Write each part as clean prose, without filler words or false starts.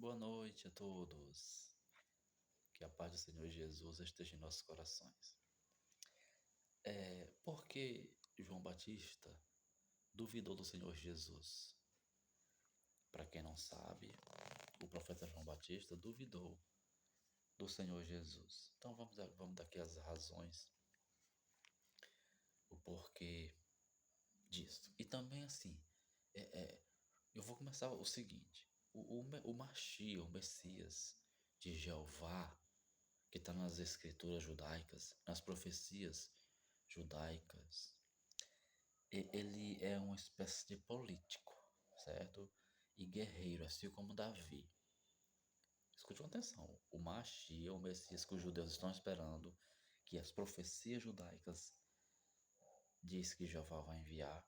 Boa noite a todos. Que a paz do Senhor Jesus esteja em nossos corações. Por que João Batista duvidou do Senhor Jesus? Para quem não sabe, o profeta João Batista duvidou do Senhor Jesus. Então vamos dar aqui as razões, o porquê disso. E também assim, eu vou começar o seguinte: o Mashiach, o Messias de Jeová, que está nas escrituras judaicas, nas profecias judaicas, ele é uma espécie de político, certo? E guerreiro, assim como Davi. Escute com atenção, o Mashiach, o Messias que os judeus estão esperando, que as profecias judaicas diz que Jeová vai enviar,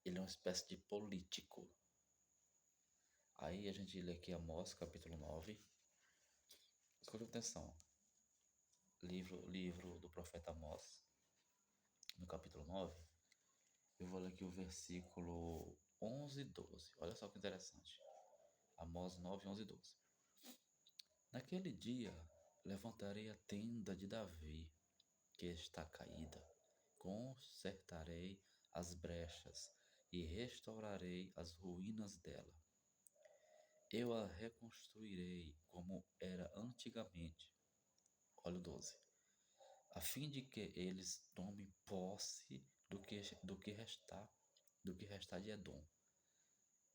ele é uma espécie de político. Aí a gente lê aqui Amós, capítulo 9. Escute com atenção, livro do profeta Amós, no capítulo 9. Eu vou ler aqui o versículo 11 e 12. Olha só que interessante. Amós 9, 11 e 12. Naquele dia levantarei a tenda de Davi, que está caída. Consertarei as brechas e restaurarei as ruínas dela. Eu a reconstruirei como era antigamente. Olha o 12. A fim de que eles tomem posse do que restar de Edom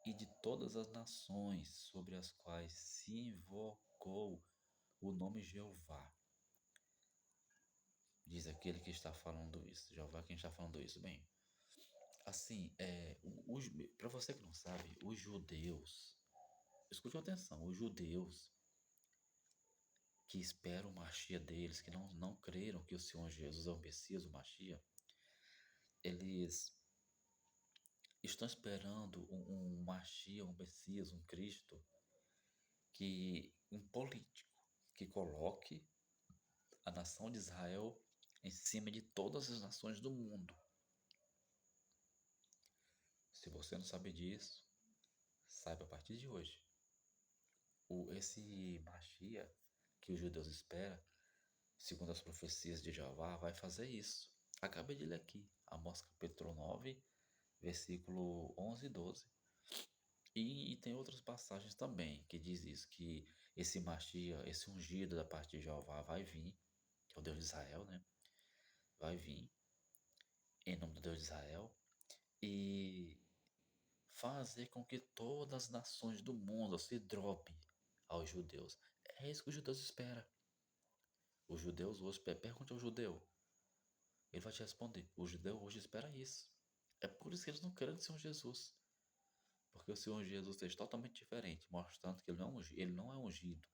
e de todas as nações sobre as quais se invocou o nome Jeová. Diz aquele que está falando isso. Jeová quem está falando isso. Bem, assim, para você que não sabe, os judeus, escute atenção, os judeus que esperam o Mashiach deles, que não creram que o Senhor Jesus é o Messias, o Mashiach, eles estão esperando um Mashiach, um Messias, um Cristo, um político, que coloque a nação de Israel em cima de todas as nações do mundo. Se você não sabe disso, saiba a partir de hoje. Esse Mashiach que os judeus esperam, segundo as profecias de Jeová, vai fazer isso. Acabei de ler aqui, Amós capítulo 9, versículo 11 e 12. E tem outras passagens também que diz isso, que esse Mashiach, esse ungido da parte de Jeová vai vir, que é o Deus de Israel, né? Vai vir em nome do Deus de Israel e fazer com que todas as nações do mundo se drope aos judeus. É isso que os judeus esperam. Os judeus hoje, pergunte ao judeu, ele vai te responder. O judeu hoje espera isso. É por isso que eles não creem no Senhor Jesus. Porque o Senhor Jesus é totalmente diferente, mostrando que ele não é ungido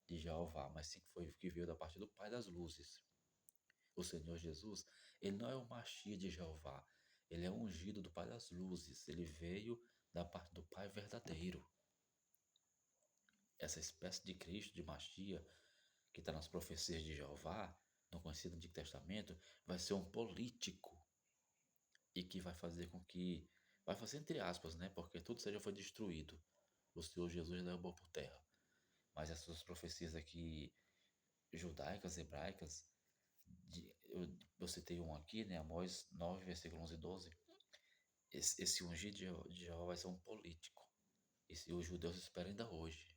de Jeová, mas sim que veio da parte do Pai das luzes. O Senhor Jesus, ele não é o Mashiach de Jeová, ele é o ungido do Pai das luzes, ele veio da parte do Pai verdadeiro. Essa espécie de Cristo, de Mashiach, que está nas profecias de Jeová, no conhecido Antigo Testamento, vai ser um político e que vai fazer entre aspas, né? Porque tudo já foi destruído. O Senhor Jesus levou por terra. Mas essas profecias aqui judaicas, hebraicas, eu citei um aqui, né? Amós 9, versículo 11 e 12. Esse ungido de Jeová vai ser um político. E os judeus esperam ainda hoje.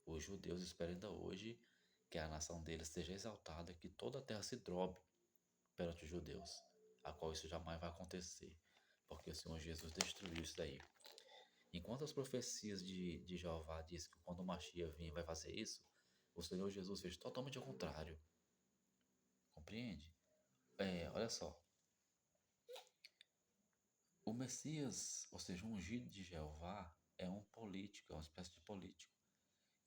Os judeus esperam ainda hoje que a nação deles seja exaltada, que toda a terra se drobe perante os judeus, a qual isso jamais vai acontecer, porque o Senhor Jesus destruiu isso daí. Enquanto as profecias de Jeová dizem que quando o Mashiach vir vai fazer isso, o Senhor Jesus fez totalmente ao contrário. Compreende? Olha só. O Messias, ou seja, o ungido de Jeová, é um político, é uma espécie de político.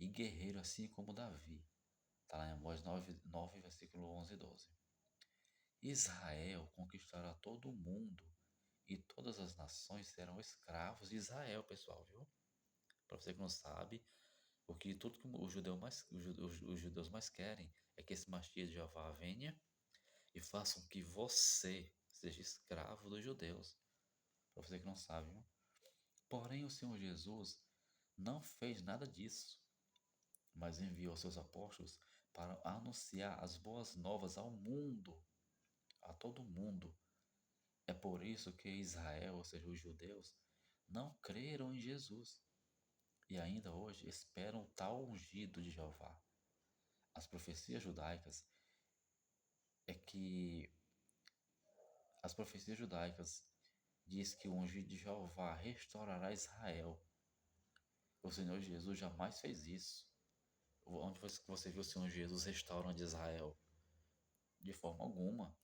E guerreiro assim como Davi. Está lá em Amós 9, versículo 11 e 12. Israel conquistará todo o mundo e todas as nações serão escravos de Israel, pessoal, viu? Para você que não sabe, porque tudo que os judeus mais querem é que esse Mashiach de Jeová venha e faça com que você seja escravo dos judeus. Para você que não sabe, viu? Porém, o Senhor Jesus não fez nada disso. mas enviou seus apóstolos para anunciar as boas novas ao mundo, a todo mundo. É por isso que Israel, ou seja, os judeus, não creram em Jesus e ainda hoje esperam o tal ungido de Jeová. As profecias judaicas é que as profecias judaicas diz que o ungido de Jeová restaurará Israel. O Senhor Jesus jamais fez isso. Onde você viu o Senhor Jesus restaurando Israel? De forma alguma.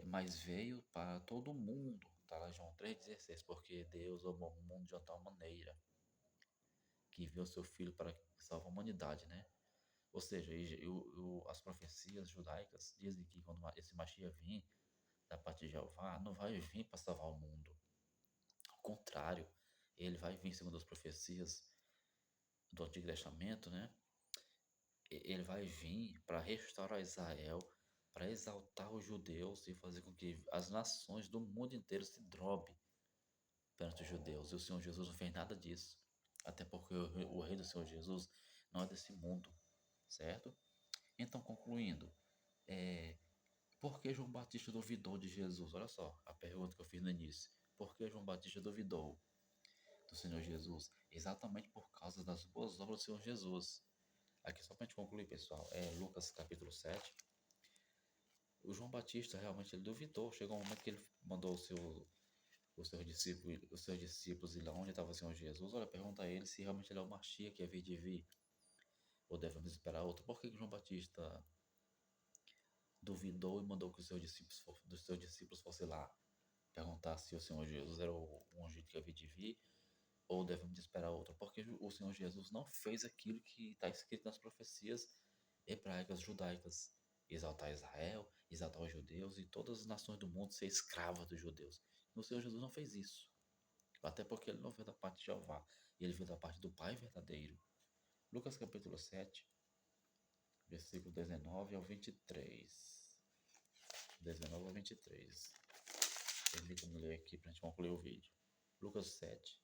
Mas veio para todo mundo. Está lá João 3,16. Porque Deus amou o mundo de uma tal maneira que enviou seu Filho para salvar a humanidade, né? Ou seja, as profecias judaicas dizem que quando esse Mashiach vir da parte de Jeová, não vai vir para salvar o mundo. Ao contrário, ele vai vir, segundo as profecias do Antigo Testamento, né? Ele vai vir para restaurar Israel, para exaltar os judeus e fazer com que as nações do mundo inteiro se dobrem perante os judeus. E o Senhor Jesus não fez nada disso. Até porque o rei do Senhor Jesus não é desse mundo, certo? Então, concluindo, por que João Batista duvidou de Jesus? Olha só a pergunta que eu fiz no início. Por que João Batista duvidou do Senhor Jesus? Exatamente por causa das boas obras do Senhor Jesus. Aqui só para a gente concluir, pessoal, Lucas capítulo 7. O João Batista realmente ele duvidou. Chegou um momento que ele mandou os seus discípulos ir lá onde estava o Senhor Jesus. Olha, pergunta a ele se realmente ele é o Machia que havia de vir ou devemos esperar outro. Por que João Batista duvidou e mandou que dos seus discípulos fossem lá perguntar se o Senhor Jesus era o ungido que havia de vir ou devemos esperar outro? Porque o Senhor Jesus não fez aquilo que está escrito nas profecias hebraicas, judaicas. Exaltar Israel, exaltar os judeus e todas as nações do mundo ser escravas dos judeus. O Senhor Jesus não fez isso. Até porque ele não veio da parte de Jeová. Ele veio da parte do Pai verdadeiro. Lucas capítulo 7, versículo 19 ao 23. 19 ao 23. Permita-me ler aqui para a gente concluir o vídeo. Lucas 7,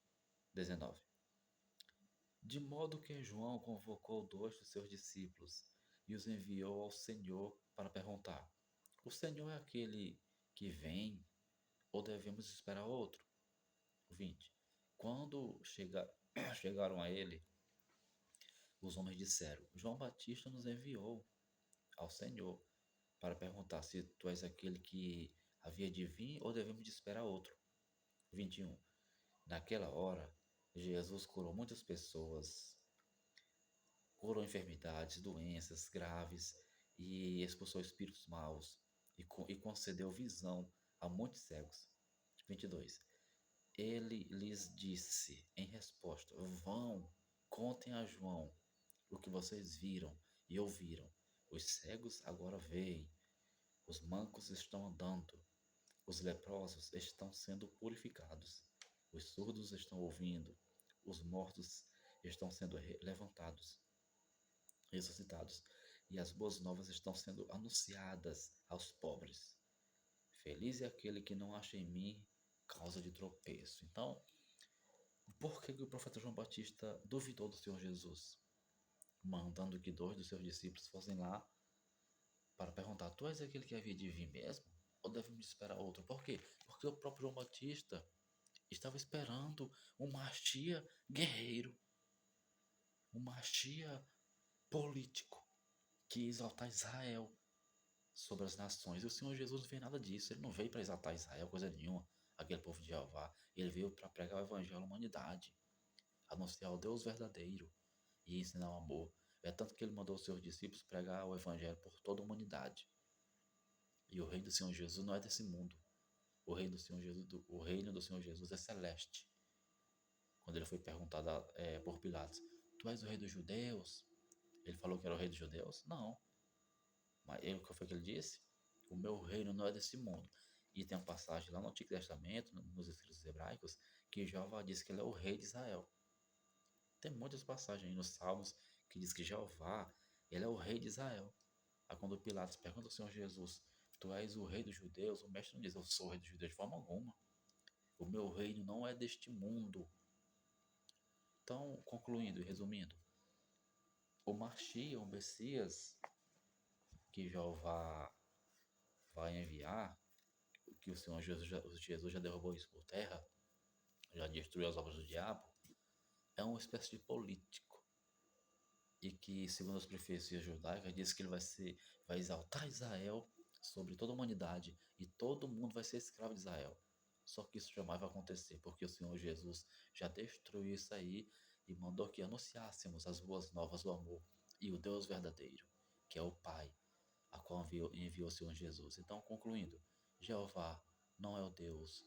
19. De modo que João convocou 2 dos seus discípulos e os enviou ao Senhor para perguntar: O Senhor é aquele que vem ou devemos esperar outro? 20. Quando chegaram a ele, os homens disseram: João Batista nos enviou ao Senhor para perguntar se tu és aquele que havia de vir ou devemos de esperar outro. 21. Naquela hora, Jesus curou muitas pessoas, curou enfermidades, doenças graves e expulsou espíritos maus e concedeu visão a muitos cegos. 22. Ele lhes disse em resposta: Vão, contem a João o que vocês viram e ouviram. Os cegos agora veem, os mancos estão andando, os leprosos estão sendo purificados, os surdos estão ouvindo, os mortos estão sendo levantados, ressuscitados, e as boas novas estão sendo anunciadas aos pobres. Feliz é aquele que não acha em mim causa de tropeço. Então, por que o profeta João Batista duvidou do Senhor Jesus, mandando que 2 dos seus discípulos fossem lá para perguntar: Tu és aquele que havia de vir mesmo? Ou devemos esperar outro? Por quê? Porque o próprio João Batista estava esperando um Machia guerreiro, um Machia político, que ia exaltar Israel sobre as nações. E o Senhor Jesus não fez nada disso. Ele não veio para exaltar Israel, coisa nenhuma, aquele povo de Jeová. Ele veio para pregar o evangelho à humanidade, anunciar o Deus verdadeiro e ensinar o amor. É tanto que ele mandou os seus discípulos pregar o evangelho por toda a humanidade. E o reino do Senhor Jesus não é desse mundo. O reino do Senhor Jesus é celeste. Quando ele foi perguntado por Pilatos: Tu és o rei dos judeus? Ele falou que era o rei dos judeus? Não. Mas o que foi que ele disse? O meu reino não é desse mundo. E tem uma passagem lá no Antigo Testamento, nos escritos hebraicos, que Jeová diz que ele é o rei de Israel. Tem muitas passagens aí nos Salmos que diz que Jeová, ele é o rei de Israel. Aí quando Pilatos pergunta ao Senhor Jesus: Tu és o rei dos judeus? O mestre não diz: Eu sou o rei dos judeus de forma alguma. O meu reino não é deste mundo. Então, concluindo e resumindo, o Mashiach, o Messias, que Jeová vai enviar, que o Senhor Jesus já derrubou isso por terra, já destruiu as obras do diabo, é uma espécie de político. E que, segundo as profecias judaicas, diz que ele vai exaltar Israel sobre toda a humanidade e todo mundo vai ser escravo de Israel. Só que isso jamais vai acontecer, porque o Senhor Jesus já destruiu isso aí e mandou que anunciássemos as boas novas do amor e o Deus verdadeiro, que é o Pai, a qual enviou o Senhor Jesus. Então, concluindo, Jeová não é o Deus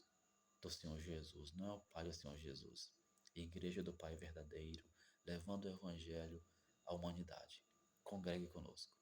do Senhor Jesus, não é o Pai do Senhor Jesus. Igreja do Pai verdadeiro, levando o Evangelho à humanidade. Congregue conosco.